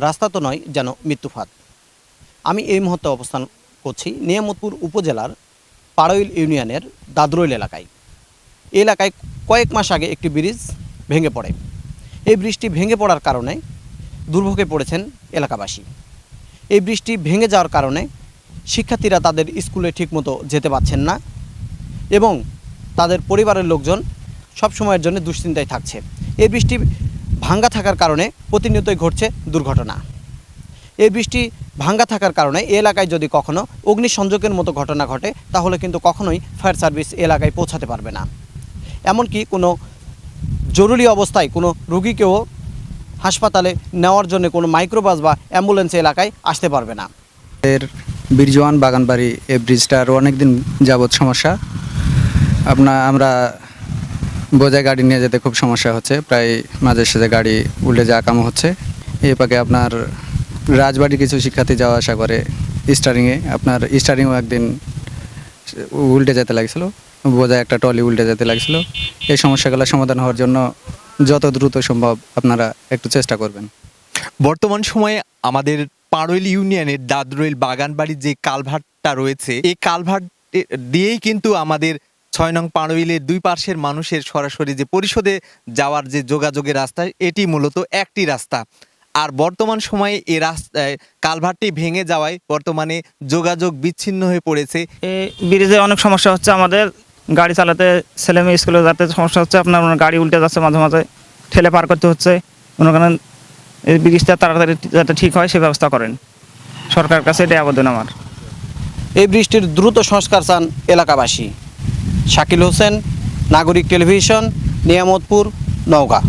রাস্তা তো নয় যেন মৃত্যুফাঁদ। আমি এই মুহূর্তে অবস্থান করছি নিয়ামতপুর উপজেলার পাড়ইল ইউনিয়নের দাদরইল এলাকায়। এই এলাকায় কয়েক মাস আগে একটি ব্রিজ ভেঙে পড়ে। এই ব্রিজটি ভেঙে পড়ার কারণে দুর্ভোগে পড়েছেন এলাকাবাসী। এই ব্রিজটি ভেঙে যাওয়ার কারণে শিক্ষার্থীরা তাদের স্কুলে ঠিকমতো যেতে পারছেন না এবং তাদের পরিবারের লোকজন সব সময়ের জন্য দুশ্চিন্তায় থাকছে। এই বৃষ্টি ভাঙ্গা থাকার কারণে প্রতিনিয়তই ঘটছে দুর্ঘটনা। এই বৃষ্টি ভাঙ্গা থাকার কারণে এই এলাকায় যদি কখনো অগ্নিসংযোগের মতো ঘটনা ঘটে তাহলে কিন্তু কখনোই ফায়ার সার্ভিস এলাকায় পৌঁছাতে পারবে না। এমনকি কোনো জরুরি অবস্থায় কোনো রোগীকেও হাসপাতালে নেওয়ার জন্য কোনো মাইক্রোবাস বা অ্যাম্বুলেন্স এলাকায় আসতে পারবে না। এর বীরজওয়ান বাগানবাড়ি এই ব্রিজটার অনেক দিন যাবৎ সমস্যা। আমরা বোঝাই গাড়ি নিয়ে যেতে খুব সমস্যা হচ্ছে, প্রায় মাঝে সাঝে গাড়ি উল্টে যাওয়া কাম হচ্ছে। এই পাকে আপনার রাজবাড়ির কিছু শিক্ষার্থী যাওয়া আসা করে স্টারিংও একদিন উল্টে যেতে লাগছিল, বোঝাই একটা ট্রলি উল্টে যেতে লাগছিল। এই সমস্যাগুলো সমাধান হওয়ার জন্য যত দ্রুত সম্ভব আপনারা একটু চেষ্টা করবেন। বর্তমান সময়ে আমাদের পাড়ইল ইউনিয়নের দাদরইল বাগানবাড়ির যে কালভার্টটা রয়েছে, এই কালভার্ট দিয়েই কিন্তু আমাদের ৬ নং পাড়ইলের দুই পার্শ্বের মানুষের সরাসরি যে পরিষদে যাওয়ার যে যোগাযোগের রাস্তা, এটি মূলত একটি রাস্তা। আর বর্তমান সময়ে এই রাস্তায় কালভার্টটি ভেঙে যাওয়ায় বর্তমানে যোগাযোগ বিচ্ছিন্ন হয়ে পড়েছে। এই ব্রিজে অনেক সমস্যা হচ্ছে, আমাদের গাড়ি চালাতে, ছেলে মেয়ে স্কুলে যেতে সমস্যা হচ্ছে। আপনার গাড়ি উল্টে যাচ্ছে, মাঝে মাঝে ঠেলে পার করতে হচ্ছে। মনে করেন এই ব্রিজটা তাড়াতাড়ি যাতে ঠিক হয় সে ব্যবস্থা করেন, সরকারের কাছে এটাই আবেদন আমার। এই বৃষ্টির দ্রুত সংস্কার চান এলাকাবাসী। শাকিল হোসেন, নাগরিক টেলিভিশন, নিয়ামতপুর, নওগাঁ।